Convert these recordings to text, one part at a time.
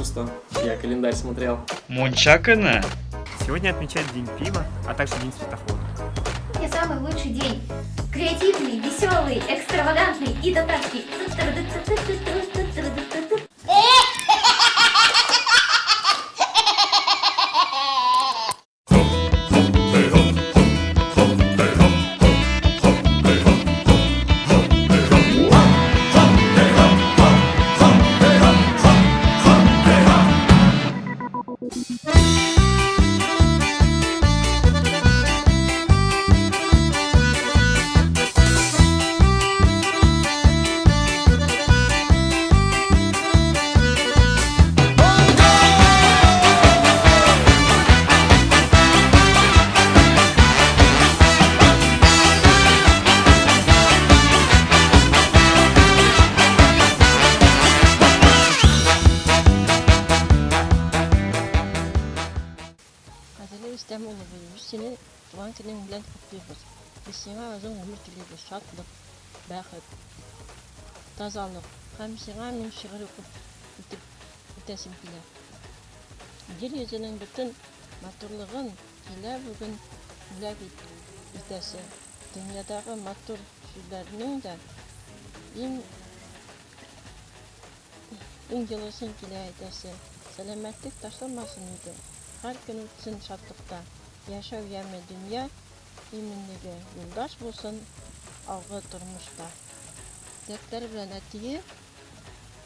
августа. Я календарь смотрел. Мунчакана? Сегодня отмечают День пива, а также День светофора. Сегодня самый лучший день. Креативный, веселый, экстравагантный и татарский. Seni tuan kinin bilen kutluyoruz. Biz sana uzun ömür diliyoruz. Şatlık, bәхет, тазалық. Һәм сиңа мин шигырь укып үтәсем килә. Җир йөзенең бөтен матурлыгын килә бүген бүләк итәсе. Дөньядагы матур сүзләрнең дә иң йылысын килә әйтәсе. Сәламәтлек ташламасын иде. Һәр көн үтсен шатлыкта. Яшәү яме дөнья иминлеге юлдаш булсын алгы тормышта. Дәфтәр белән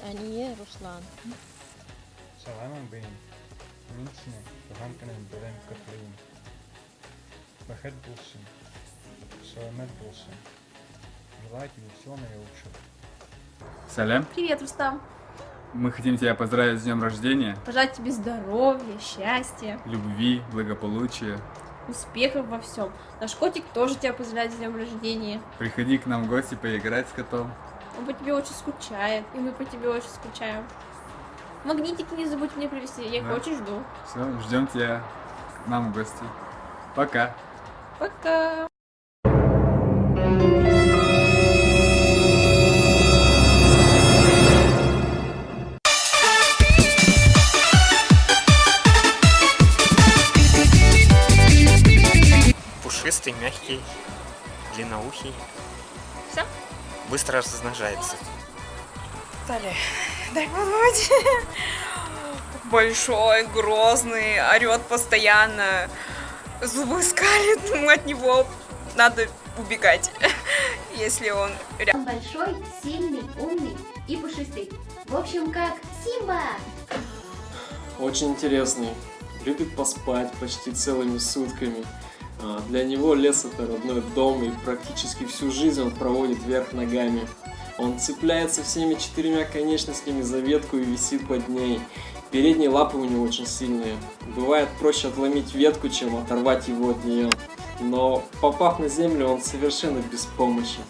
әние Руслан. Саламың бейін. Мин сине туган көнең белән котлыйм. Бәхет булсын. Сәламәт булсын. Желаю тебе всего наилучшего. Салям. Привет, Рустам. Мы хотим тебя поздравить с днем рождения. Пожелать тебе здоровья, счастья, Любви, благополучия. успехов во всем. Наш котик тоже тебя поздравляет с днем рождения. Приходи к нам в гости поиграть с котом. Он по тебе очень скучает, и мы по тебе очень скучаем. Магнитики не забудь мне привезти, я их Да. очень жду. Все, ждем тебя к нам в гости. Пока. Пока! Пушистый, мягкий, длинноухий. Всё? Быстро размножается. Далее, дай подумать. Большой, грозный, орет постоянно, зубы скалит, от него надо убегать, если он рядом. Он большой, сильный, умный и пушистый. В общем, как Симба. Очень интересный. Любит поспать почти целыми сутками. Для него лес — это родной дом, и практически всю жизнь он проводит вверх ногами. Он цепляется всеми 4 конечностями за ветку и висит под ней. Передние лапы у него очень сильные. Бывает проще отломить ветку, чем оторвать его от нее. Но попав на землю, он совершенно беспомощен.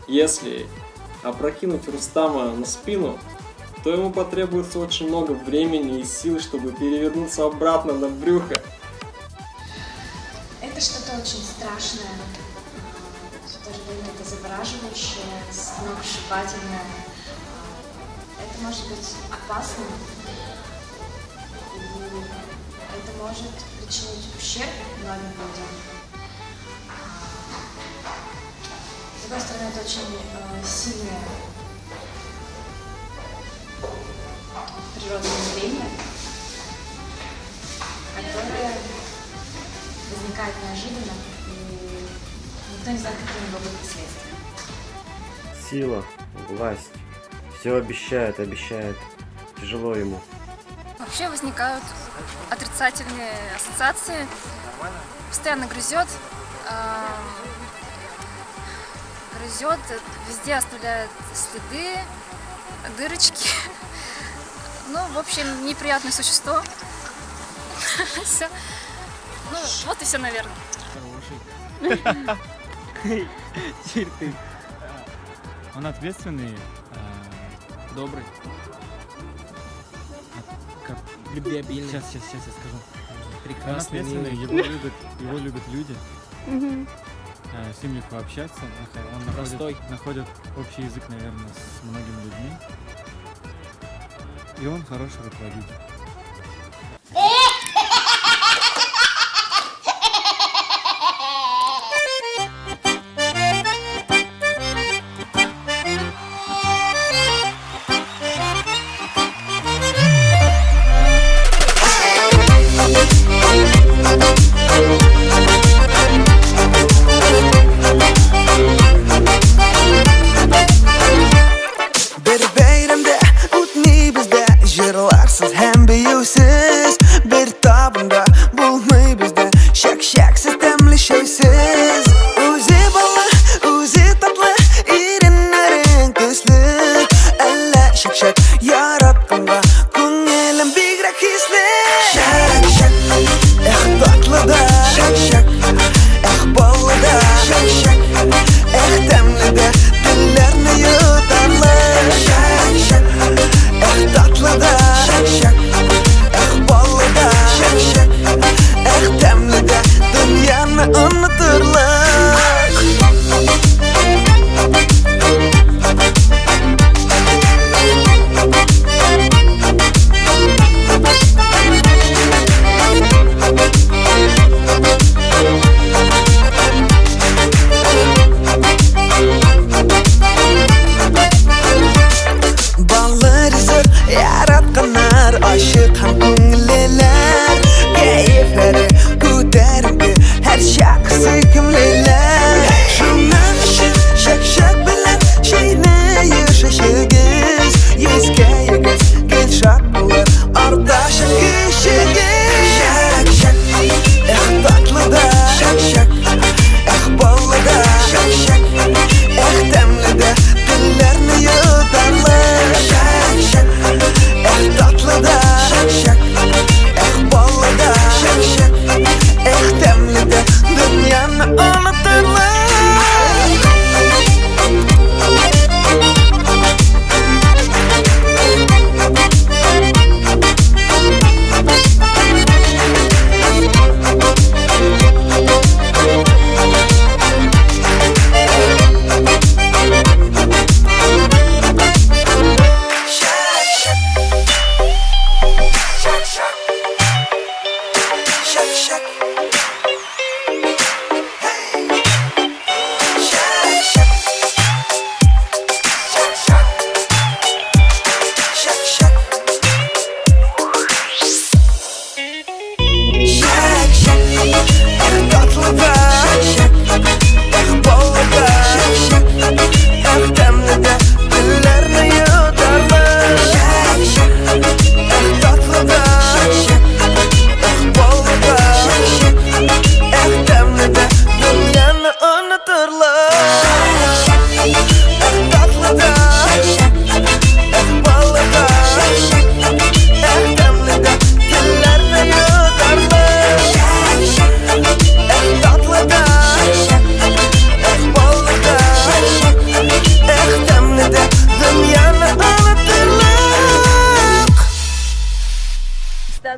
Если опрокинуть Рустама на спину, то ему потребуется очень много времени и сил, чтобы перевернуться обратно на брюхо. Это что-то очень страшное, в то же время это завораживающее, сногсшибательное. Это может быть опасным, и это может причинить ущерб многим людям. С другой стороны, это очень сильное природное явление, которое возникает неожиданно, и никто не знает, какие у него будут последствия. Сила, власть, все обещает, тяжело ему. Вообще возникают отрицательные ассоциации, постоянно грызет, везде оставляет следы, дырочки. Ну, в общем, неприятное существо. Все. Ну, вот и все, наверное. Хороший. Он ответственный, добрый. Любвеобильный. Сейчас я скажу. Он ответственный, его любят люди. С ним легко общаться. Он находит общий язык, наверное, с многими людьми. И он хороший руководитель.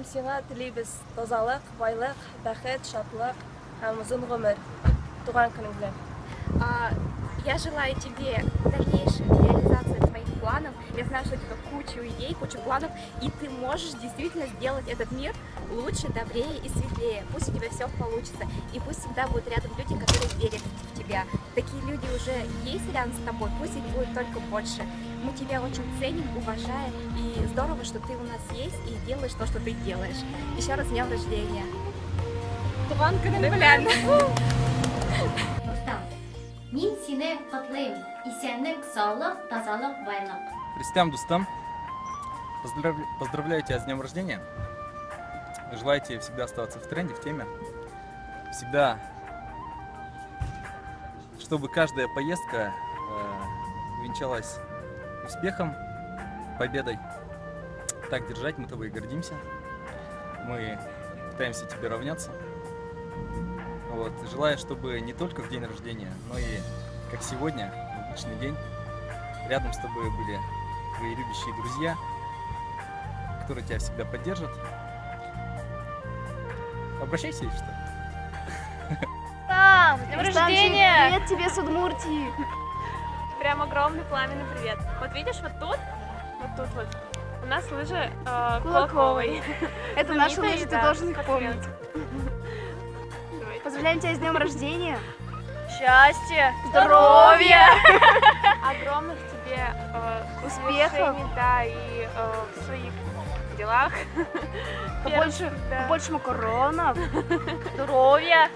Сиңа телибез тазалык, байлык, бәхет, шатлык һәм озын гомер. Туган көнең белән. Я желаю тебе дальнейшей реализации твоих планов. Я знаю, что у тебя куча идей, куча планов, и ты можешь действительно сделать этот мир лучше, добрее и светлее. Пусть у тебя все получится, и пусть всегда будут рядом люди, которые верят в тебя. Такие люди уже есть рядом с тобой, пусть их будет только больше. Мы тебя очень ценим, уважаем, и здорово, что ты у нас есть и делаешь то, что ты делаешь. Еще раз с днем рождения. Туган көнең белән. Мин сине котлыйм. Исәнлек, саулык, тазалык, байлык. Христиан Дустам, поздравляю тебя с днем рождения. Желаю тебе всегда оставаться в тренде, в теме. Всегда, чтобы каждая поездка увенчалась успехом, победой. Так держать, мы тобой гордимся. Мы пытаемся тебе равняться. Вот. Желаю, чтобы не только в день рождения, но и как сегодня, в обычный день, рядом с тобой были твои любящие друзья, которые тебя всегда поддержат. Обращайся, если что. С днем рождения! Привет тебе с Удмуртии! Прям огромный пламенный привет. Вот видишь, вот тут вот У нас лыжи Кулаковой. Это наши Знаменитые, лыжи, ты да, должен их спортсмен. помнить. Поздравляем тебя с днем рождения. Счастья, Здоровья. огромных тебе Успехов. свершений, да, и в своих делах. Побольше макаронов. Здоровья.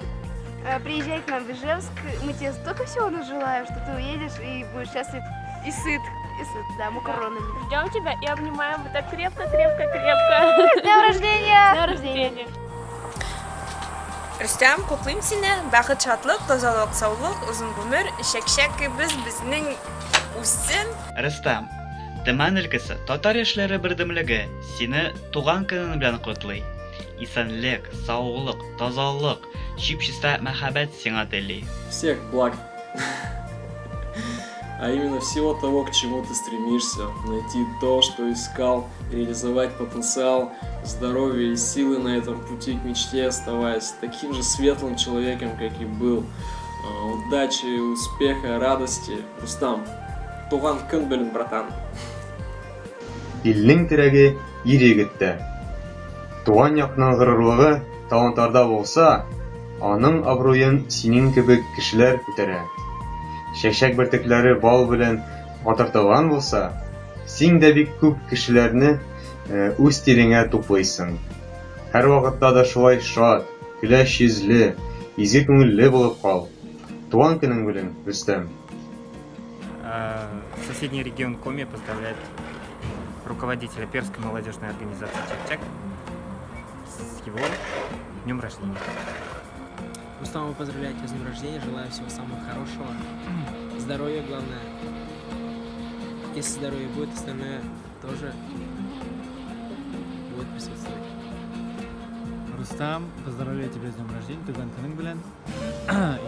Приезжай к нам в Ижевск. Мы тебе столько всего желаем, что ты уедешь и будешь счастлив И сыт. и сыт, да, макаронами. Ждем тебя и обнимаем вот так крепко-крепко-крепко. С днем рождения! С днем рождения! Рустам, котлыйм сені, бақыт, шатлық, тазалық, саулық, ұзын ғұмыр, шәк-шәк біздің үстін. Рустам, Тыман өлкәсе татар яшьләре бердәмлеге сине туган көнең белән котлый. Исәнлек, саулык, тазалык, чип-чиста мәхәббәт сиңа тели. Всех благ. А именно всего того, к чему ты стремишься. Найти то, что искал, реализовать потенциал, здоровье и силы на этом пути к мечте, оставаясь таким же светлым человеком, как и был. Удачи, успеха, радости. Рустам, туган көн белән, братан. Илнең терәге ир егеттә. Туган якның горурлыгы талантларда булса, аның абруен синең кебек кешеләр күтәрә. Чәчәк бөртекләре бал белән атыртылган булса, син дә бик күп кешеләрне үз тиреңә туплыйсың. Һәр вакытта да шулай шат, көләч йөзле, изге күңелле булып кал. Туган көнең белән, Рустам. Соседний регион Коми поздравляет руководителя Перской молодежной организации «Чак-Чак» с его днем рождения. Рустам, поздравляю тебя с днем рождения, желаю всего самого хорошего. Здоровья главное. Если здоровье будет, остальное тоже будет присутствовать. Рустам, поздравляю тебя с днем рождения, туган көнең белән.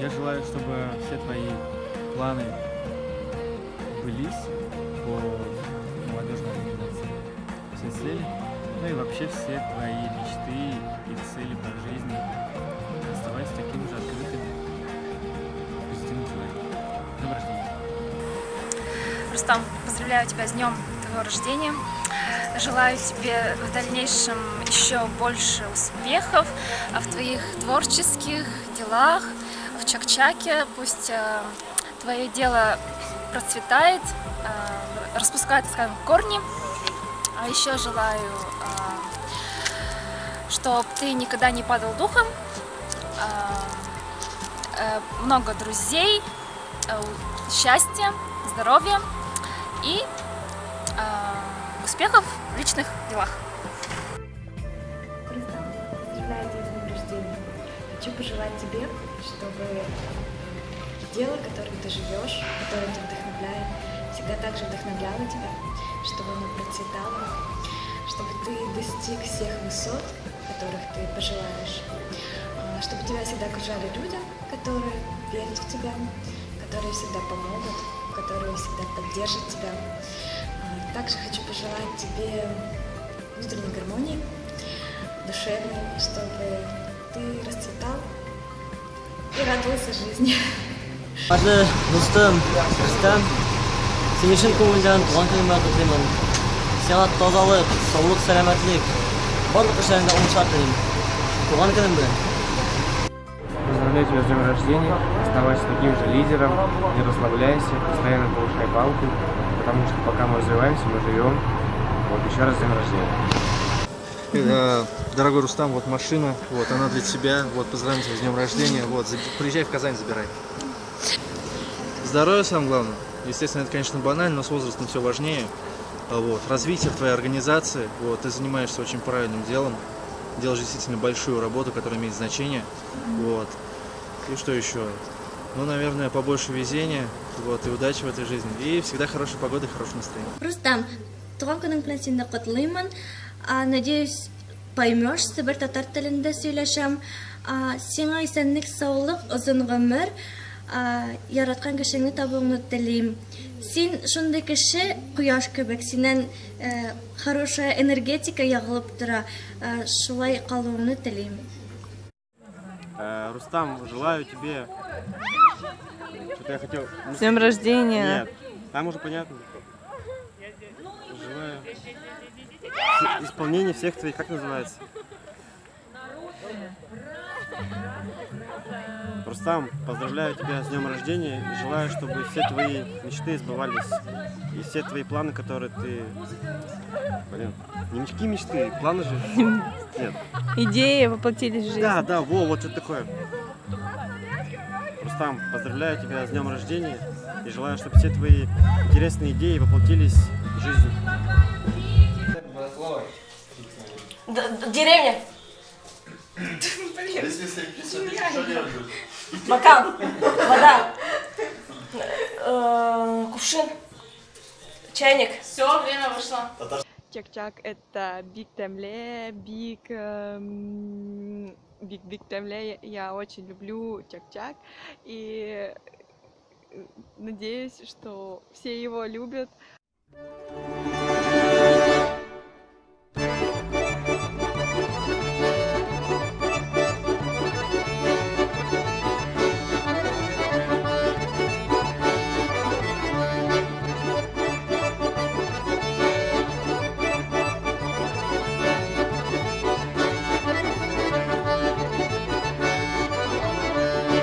Я желаю, чтобы все твои планы сбылись по молодежной организации все цели, ну и вообще все твои мечты и цели по жизни. Оставайся таким же открытым, позитивным человеком. С днем рождения. Рустам, поздравляю тебя с днем твоего рождения. Желаю тебе в дальнейшем еще больше успехов в твоих творческих делах, в Чак-Чаке. Пусть твое дело процветает, распускает, скажем, корни. А еще желаю, чтобы ты никогда не падал духом, много друзей, счастья, здоровья и успехов в личных делах. Рустам, поздравляю тебя с днем рождения. Хочу пожелать тебе, чтобы дело, которым ты живешь, которое тебя вдохновляет, всегда так же вдохновляло тебя, чтобы оно процветало, чтобы ты достиг всех высот, которых ты пожелаешь, чтобы тебя всегда окружали люди, которые верят в тебя, которые всегда помогут, которые всегда поддержат тебя. Также хочу пожелать тебе внутренней гармонии, душевной, чтобы ты расцветал и радовался жизни. Рустам, сен үшін көңілден туған күніңмен құттықтаймын. Сиңа тазалық, саулық, сәламәтлек, барлық эшләреңдә уңышлар телим. Туган көнең белән. Поздравляю тебя с днем рождения, оставайся таким же лидером, не расслабляйся, постоянно повышай палку, потому что пока мы развиваемся, мы живем. Вот еще раз с днем рождения. Дорогой Рустам, вот машина, вот она для тебя, вот поздравляю тебя с днем рождения, вот приезжай в Казань, забирай. Здоровье самое главное. Естественно, это, конечно, банально, но с возрастом все важнее. Вот. Развитие в твоей организации, вот, ты занимаешься очень правильным делом, делаешь действительно большую работу, которая имеет значение. Вот. И что еще? Ну, наверное, побольше везения, вот, и удачи в этой жизни. И всегда хорошей погоды, хорошего настроения. Рустам, туган көнең белән сине котлыймын. Надеюсь, поймешь, себер татар телендә сөйләшәм. Сиңа исәнлек, саулык, озын гомер, яраткан кешеңне табуыңны телим. Син шундый кеше, кояш кебек, синнән хорошая энергетика ягылып тора. Шулай калуыңны телим. Рустам, желаю тебе... Что-то я хотел... С днем рождения! Нет, там уже понятно. Желаю исполнение всех твоих, как называется? Рустам, поздравляю тебя с днем рождения и желаю, чтобы все твои мечты сбывались. И все твои планы, которые ты... Блин, не мечты, планы же... Нет. Идеи воплотились в жизнь. Да, вот что такое. Рустам, поздравляю тебя с днем рождения и желаю, чтобы все твои интересные идеи воплотились в жизнь. Деревня. Бокал. Вода. Кувшин. Чайник. Все, время вышло. Чак-чак — это Биг Темле, Биг Темле. Я очень люблю Чак-чак и надеюсь, что все его любят.